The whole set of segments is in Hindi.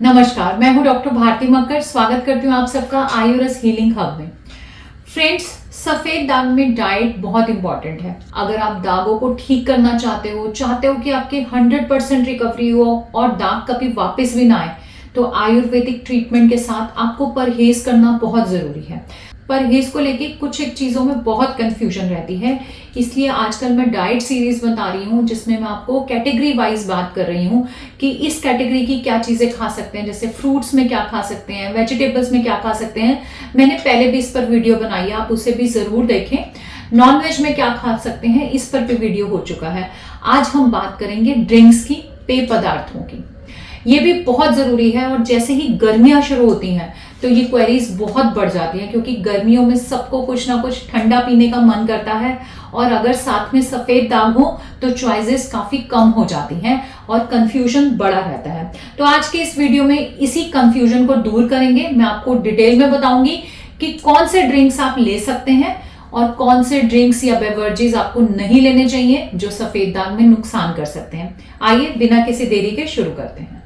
नमस्कार, मैं हूं डॉक्टर भारती मक्कर। स्वागत करती हूं आप सबका आयुर्वेद हीलिंग हब में। फ्रेंड्स, सफेद दाग में डाइट बहुत इंपॉर्टेंट है। अगर आप दागों को ठीक करना चाहते हो कि आपकी 100% रिकवरी हो और दाग कभी वापस भी ना आए, तो आयुर्वेदिक ट्रीटमेंट के साथ आपको परहेज करना बहुत जरूरी है। परहेज को लेके कुछ एक चीजों में बहुत कंफ्यूजन रहती है, इसलिए आजकल मैं डाइट सीरीज बता रही हूँ जिसमें मैं आपको कैटेगरी वाइज बात कर रही हूँ कि इस कैटेगरी की क्या चीजें खा सकते हैं। जैसे फ्रूट्स में क्या खा सकते हैं, वेजिटेबल्स में क्या खा सकते हैं। मैंने पहले भी इस पर वीडियो बनाई है, आप उसे भी जरूर देखें। नॉन वेज में क्या खा सकते हैं, इस पर भी वीडियो हो चुका है। आज हम बात करेंगे ड्रिंक्स की, पेय पदार्थों की। ये भी बहुत जरूरी है और जैसे ही गर्मियां शुरू होती हैं तो ये क्वेरीज बहुत बढ़ जाती हैं, क्योंकि गर्मियों में सबको कुछ ना कुछ ठंडा पीने का मन करता है और अगर साथ में सफेद दाग हो तो चॉइसेस काफी कम हो जाती हैं और कंफ्यूजन बड़ा रहता है। तो आज के इस वीडियो में इसी कंफ्यूजन को दूर करेंगे। मैं आपको डिटेल में बताऊंगी कि कौन से ड्रिंक्स आप ले सकते हैं और कौन से ड्रिंक्स या बेवरेजेस आपको नहीं लेने चाहिए जो सफेद दाग में नुकसान कर सकते हैं। आइए बिना किसी देरी के शुरू करते हैं।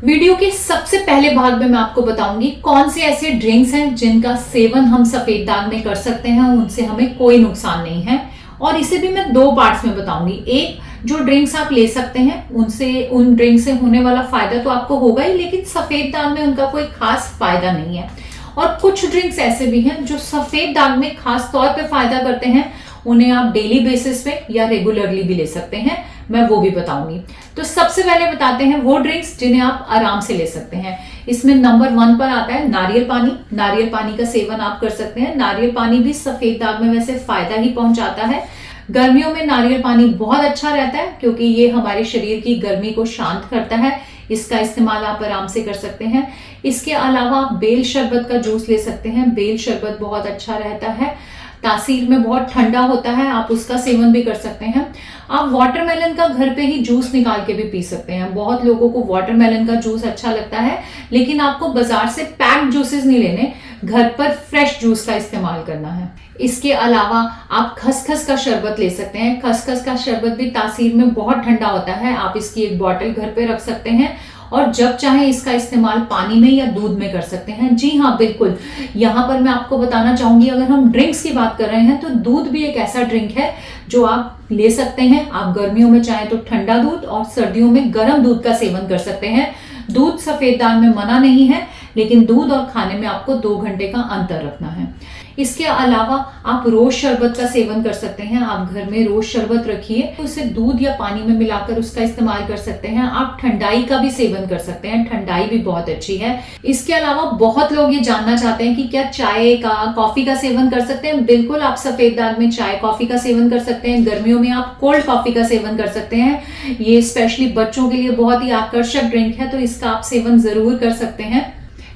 वीडियो के सबसे पहले भाग में मैं आपको बताऊंगी कौन से ऐसे ड्रिंक्स हैं जिनका सेवन हम सफेद दाग में कर सकते हैं, उनसे हमें कोई नुकसान नहीं है। और इसे भी मैं दो पार्ट्स में बताऊंगी। एक, जो ड्रिंक्स आप ले सकते हैं उन ड्रिंक से होने वाला फायदा तो आपको होगा ही, लेकिन सफेद दाग में उनका कोई खास फायदा नहीं है। और कुछ ड्रिंक्स ऐसे भी हैं जो सफेद दाग में खास तौर पे फायदा करते हैं, उन्हें आप डेली बेसिस पे या रेगुलरली भी ले सकते हैं, मैं वो भी बताऊंगी। तो सबसे पहले बताते हैं वो ड्रिंक्स जिन्हें आप आराम से ले सकते हैं। इसमें नंबर 1 पर आता है नारियल पानी। नारियल पानी का सेवन आप कर सकते हैं। नारियल पानी भी सफेद दाग में वैसे फायदा ही पहुंचाता है। गर्मियों में नारियल पानी बहुत अच्छा रहता है क्योंकि ये हमारे शरीर की गर्मी को शांत करता है। इसका इस्तेमाल आप आराम से कर सकते हैं। इसके अलावा आप बेल शरबत का जूस ले सकते हैं। बेल शरबत बहुत अच्छा रहता है, तासीर में बहुत ठंडा होता है, आप उसका सेवन भी कर सकते हैं। आप वाटरमेलन का घर पे ही जूस निकाल के भी पी सकते हैं। बहुत लोगों को वाटरमेलन का जूस अच्छा लगता है, लेकिन आपको बाजार से पैक्ड जूसेस नहीं लेने, घर पर फ्रेश जूस का इस्तेमाल करना है। इसके अलावा आप खसखस का शरबत ले सकते हैं। खसखस का शरबत भी तासीर में बहुत ठंडा होता है। आप इसकी एक बॉटल घर पे रख सकते हैं और जब चाहे इसका इस्तेमाल पानी में या दूध में कर सकते हैं। जी हाँ, बिल्कुल। यहाँ पर मैं आपको बताना चाहूंगी, अगर हम ड्रिंक्स की बात कर रहे हैं तो दूध भी एक ऐसा ड्रिंक है जो आप ले सकते हैं। आप गर्मियों में चाहे तो ठंडा दूध और सर्दियों में गर्म दूध का सेवन कर सकते हैं। दूध सफेद दाग में मना नहीं है, लेकिन दूध और खाने में आपको 2 घंटे का अंतर रखना है। इसके अलावा आप रोज शरबत का सेवन कर सकते हैं। आप घर में रोज शरबत रखिए, उसे दूध या पानी में मिलाकर उसका इस्तेमाल कर सकते हैं। आप ठंडाई का भी सेवन कर सकते हैं, ठंडाई भी बहुत अच्छी है। इसके अलावा बहुत लोग ये जानना चाहते हैं कि क्या चाय का, कॉफी का सेवन कर सकते हैं। बिल्कुल, आप सफेद दाग में चाय कॉफी का सेवन कर सकते हैं। गर्मियों में आप कोल्ड कॉफी का सेवन कर सकते हैं। ये स्पेशली बच्चों के लिए बहुत ही आकर्षक ड्रिंक है, तो इसका आप सेवन जरूर कर सकते हैं।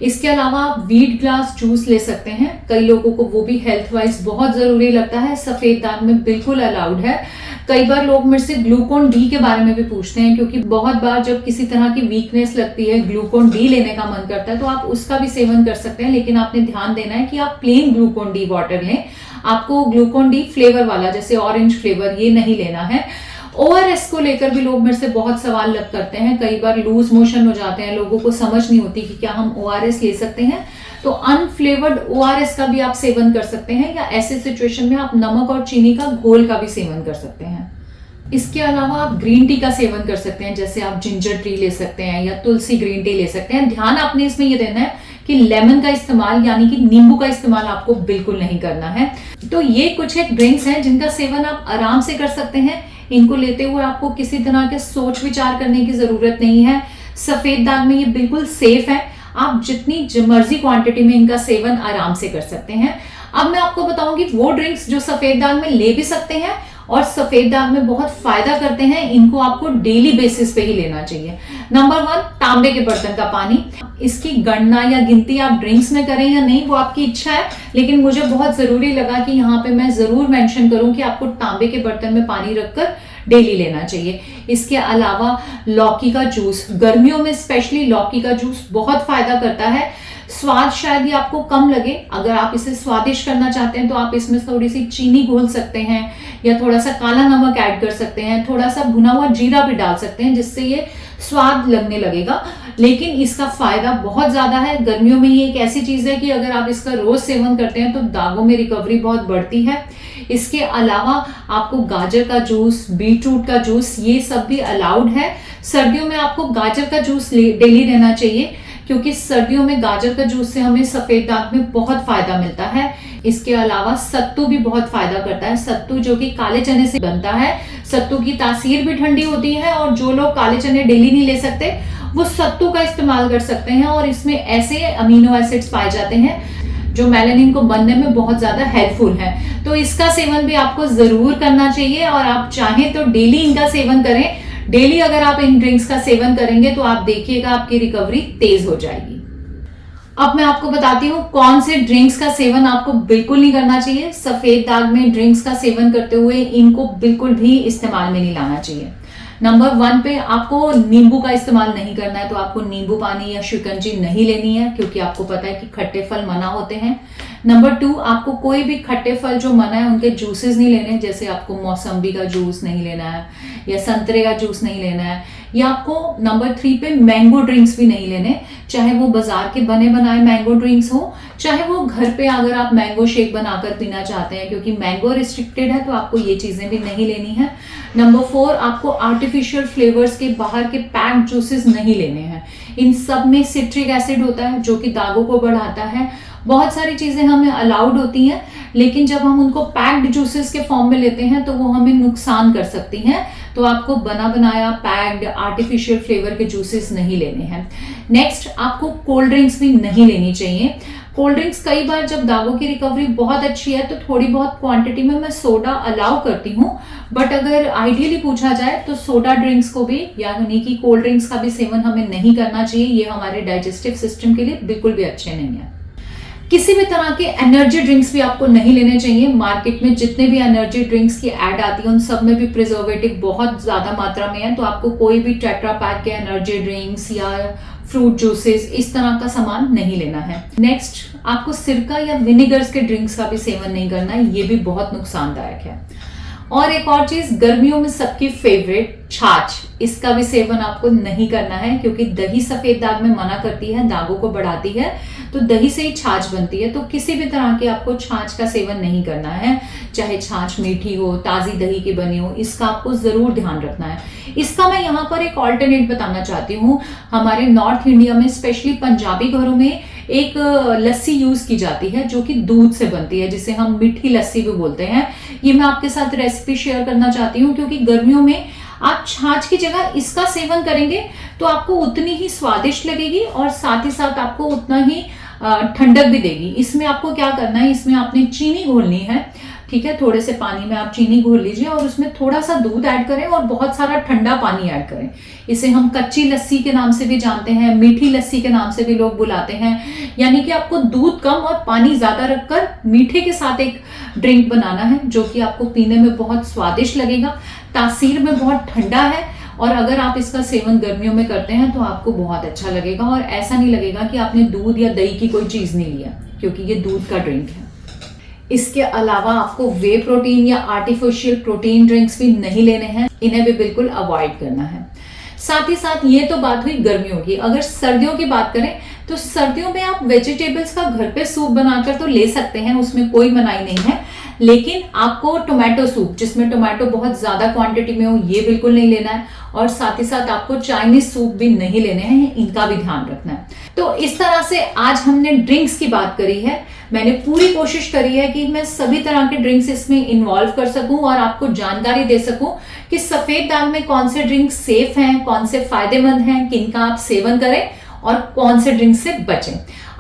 इसके अलावा आप व्हीट ग्लास जूस ले सकते हैं। कई लोगों को वो भी हेल्थ वाइज बहुत जरूरी लगता है, सफेद दाग में बिल्कुल अलाउड है। कई बार लोग मेरे से ग्लूकोन डी के बारे में भी पूछते हैं, क्योंकि बहुत बार जब किसी तरह की वीकनेस लगती है, ग्लूकोन डी लेने का मन करता है, तो आप उसका भी सेवन कर सकते हैं। लेकिन आपने ध्यान देना है कि आप प्लेन ग्लूकोन डी वाटर लें। आपको ग्लूकोन डी फ्लेवर वाला, जैसे ऑरेंज फ्लेवर, ये नहीं लेना है। ORS को लेकर भी लोग मेरे से बहुत सवाल करते हैं। कई बार लूज मोशन हो जाते हैं, लोगों को समझ नहीं होती कि क्या हम ORS ले सकते हैं। तो अनफ्लेवर्ड ORS का भी आप सेवन कर सकते हैं, या ऐसे सिचुएशन में आप नमक और चीनी का घोल का भी सेवन कर सकते हैं। इसके अलावा आप ग्रीन टी का सेवन कर सकते हैं, जैसे आप जिंजर टी ले सकते हैं या तुलसी ग्रीन टी ले सकते हैं। ध्यान आपने इसमें ये देना है कि लेमन का इस्तेमाल, यानी कि नींबू का इस्तेमाल आपको बिल्कुल नहीं करना है। तो ये कुछ एक ड्रिंक्स हैं जिनका सेवन आप आराम से कर सकते हैं। इनको लेते हुए आपको किसी तरह के सोच विचार करने की जरूरत नहीं है। सफेद दाग में ये बिल्कुल सेफ है। आप जितनी मर्जी क्वांटिटी में इनका सेवन आराम से कर सकते हैं। अब मैं आपको बताऊंगी वो ड्रिंक्स जो सफेद दाग में ले भी सकते हैं और सफेद दाग में बहुत फायदा करते हैं। इनको आपको डेली बेसिस पे ही लेना चाहिए। नंबर 1, तांबे के बर्तन का पानी। इसकी गणना या गिनती आप ड्रिंक्स में करें या नहीं, वो आपकी इच्छा है, लेकिन मुझे बहुत जरूरी लगा कि यहाँ पे मैं जरूर मेंशन करूं कि आपको तांबे के बर्तन में पानी रखकर डेली लेना चाहिए। इसके अलावा लौकी का जूस, गर्मियों में स्पेशली लौकी का जूस बहुत फायदा करता है। स्वाद शायद ये आपको कम लगे। अगर आप इसे स्वादिष्ट करना चाहते हैं तो आप इसमें थोड़ी सी चीनी घोल सकते हैं या थोड़ा सा काला नमक ऐड कर सकते हैं, थोड़ा सा भुना हुआ जीरा भी डाल सकते हैं, जिससे ये स्वाद लगने लगेगा। लेकिन इसका फायदा बहुत ज्यादा है। गर्मियों में ये एक ऐसी चीज है कि अगर आप इसका रोज सेवन करते हैं तो दागों में रिकवरी बहुत बढ़ती है। इसके अलावा आपको गाजर का जूस, बीटरूट का जूस, ये सब भी अलाउड है। सर्दियों में आपको गाजर का जूस डेली लेना चाहिए, क्योंकि सर्दियों में गाजर का जूस से हमें सफेद दाग में बहुत फायदा मिलता है। इसके अलावा सत्तू भी बहुत फायदा करता है। सत्तू जो कि काले चने से बनता है, सत्तू की तासीर भी ठंडी होती है, और जो लोग काले चने डेली नहीं ले सकते वो सत्तू का इस्तेमाल कर सकते हैं। और इसमें ऐसे अमीनो एसिड्स पाए जाते हैं जो मेलानिन को बनने में बहुत ज्यादा हेल्पफुल है। तो इसका सेवन भी आपको जरूर करना चाहिए, और आप चाहें तो डेली इनका सेवन करें। डेली अगर आप इन ड्रिंक्स का सेवन करेंगे तो आप देखिएगा आपकी रिकवरी तेज हो जाएगी। अब मैं आपको बताती हूँ कौन से ड्रिंक्स का सेवन आपको बिल्कुल नहीं करना चाहिए। सफेद दाग में ड्रिंक्स का सेवन करते हुए इनको बिल्कुल भी इस्तेमाल में नहीं लाना चाहिए। नंबर 1 पे आपको नींबू का इस्तेमाल नहीं करना है, तो आपको नींबू पानी या शिकंजी नहीं लेनी है, क्योंकि आपको पता है कि खट्टे फल मना होते हैं। नंबर 2, आपको कोई भी खट्टे फल जो मना है उनके जूसेस नहीं लेने, जैसे आपको मौसम्बी का जूस नहीं लेना है या संतरे का जूस नहीं लेना है, या आपको नंबर 3 पे मैंगो ड्रिंक्स भी नहीं लेने, चाहे वो बाजार के बने बनाए मैंगो ड्रिंक्स हो, चाहे वो घर पे अगर आप मैंगो शेक बनाकर पीना चाहते हैं, क्योंकि मैंगो रिस्ट्रिक्टेड है तो आपको ये चीजें भी नहीं लेनी है। नंबर 4, आपको आर्टिफिशियल फ्लेवर्स के बाहर के पैक्ड जूसेस नहीं लेने हैं। इन सब में सिट्रिक एसिड होता है जो कि दागों को बढ़ाता है। बहुत सारी चीजें हमें अलाउड होती हैं, लेकिन जब हम उनको पैक्ड जूसेस के फॉर्म में लेते हैं तो वो हमें नुकसान कर सकती हैं। तो आपको बना बनाया पैक्ड आर्टिफिशियल फ्लेवर के जूसेस नहीं लेने हैं। नेक्स्ट, आपको कोल्ड ड्रिंक्स भी नहीं लेनी चाहिए। कोल्ड ड्रिंक्स कई बार जब दागों की रिकवरी बहुत अच्छी है तो थोड़ी बहुत क्वांटिटी में मैं सोडा अलाउ करती हूँ, बट अगर आइडियली पूछा जाए तो सोडा ड्रिंक्स को भी, यानी कि कोल्ड ड्रिंक्स का भी सेवन हमें नहीं करना चाहिए। ये हमारे डाइजेस्टिव सिस्टम के लिए बिल्कुल भी अच्छे नहीं है। किसी भी तरह के एनर्जी ड्रिंक्स भी आपको नहीं लेने चाहिए। मार्केट में जितने भी एनर्जी ड्रिंक्स की ऐड आती है उन सब में भी प्रिजर्वेटिव बहुत ज्यादा मात्रा में है, तो आपको कोई भी टेट्रा पैक के एनर्जी ड्रिंक्स या फ्रूट जूसेस इस तरह का सामान नहीं लेना है। नेक्स्ट, आपको सिरका या विनेगर्स के ड्रिंक्स का भी सेवन नहीं करना है, ये भी बहुत नुकसानदायक है। और एक और चीज, गर्मियों में सबकी फेवरेट छाछ, इसका भी सेवन आपको नहीं करना है, क्योंकि दही सफेद दाग में मना करती है, दागों को बढ़ाती है, तो दही से ही छाछ बनती है। तो किसी भी तरह की आपको छाछ का सेवन नहीं करना है, चाहे छाछ मीठी हो, ताजी दही की बनी हो, इसका आपको जरूर ध्यान रखना है। इसका मैं यहाँ पर एक ऑल्टरनेट बताना चाहती हूँ। हमारे नॉर्थ इंडिया में स्पेशली पंजाबी घरों में एक लस्सी यूज की जाती है जो कि दूध से बनती है, जिसे हम मीठी लस्सी भी बोलते हैं। ये मैं आपके साथ रेसिपी शेयर करना चाहती हूँ, क्योंकि गर्मियों में आप छाछ की जगह इसका सेवन करेंगे तो आपको उतनी ही स्वादिष्ट लगेगी और साथ ही साथ आपको उतना ही ठंडक भी देगी। इसमें आपको क्या करना है, इसमें आपने चीनी घोलनी है, ठीक है। थोड़े से पानी में आप चीनी घोल लीजिए और उसमें थोड़ा सा दूध ऐड करें और बहुत सारा ठंडा पानी ऐड करें। इसे हम कच्ची लस्सी के नाम से भी जानते हैं, मीठी लस्सी के नाम से भी लोग बुलाते हैं। यानी कि आपको दूध कम और पानी ज्यादा रखकर मीठे के साथ एक ड्रिंक बनाना है, जो कि आपको पीने में बहुत स्वादिष्ट लगेगा, तासीर में बहुत ठंडा है, और अगर आप इसका सेवन गर्मियों में करते हैं तो आपको बहुत अच्छा लगेगा और ऐसा नहीं लगेगा कि आपने दूध या दही की कोई चीज नहीं लिया, क्योंकि ये दूध का ड्रिंक है। इसके अलावा आपको वे प्रोटीन या आर्टिफिशियल प्रोटीन ड्रिंक्स भी नहीं लेने हैं, इन्हें भी बिल्कुल अवॉइड करना है। साथ ही साथ ये तो बात हुई गर्मियों की। अगर सर्दियों की बात करें तो सर्दियों में आप वेजिटेबल्स का घर पे सूप बनाकर तो ले सकते हैं, उसमें कोई मनाही नहीं है, लेकिन आपको टोमेटो सूप जिसमें टोमेटो बहुत ज्यादा क्वांटिटी में हो ये बिल्कुल नहीं लेना है, और साथ ही साथ आपको चाइनीज सूप भी नहीं लेने हैं, इनका भी ध्यान रखना है। तो इस तरह से आज हमने ड्रिंक्स की बात करी है। मैंने पूरी कोशिश करी है कि मैं सभी तरह के ड्रिंक्स इसमें इन्वॉल्व कर सकूं और आपको जानकारी दे सकूं कि सफेद दाग में कौन से ड्रिंक्स सेफ हैं, कौन से फायदेमंद हैं, किनका आप सेवन करें और कौन से ड्रिंक से बचें।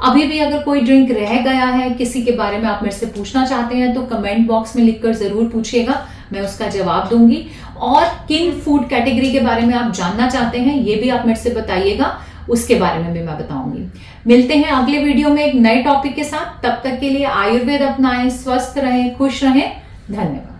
अभी भी अगर कोई ड्रिंक रह गया है, किसी के बारे में आप मेरे से पूछना चाहते हैं, तो कमेंट बॉक्स में लिखकर जरूर पूछिएगा, मैं उसका जवाब दूंगी। और किन फूड कैटेगरी के बारे में आप जानना चाहते हैं ये भी आप मेरे से बताइएगा, उसके बारे में भी मैं बताऊंगी। मिलते हैं अगले वीडियो में एक नए टॉपिक के साथ। तब तक के लिए आयुर्वेद अपनाएं, स्वस्थ रहें, खुश रहें। धन्यवाद।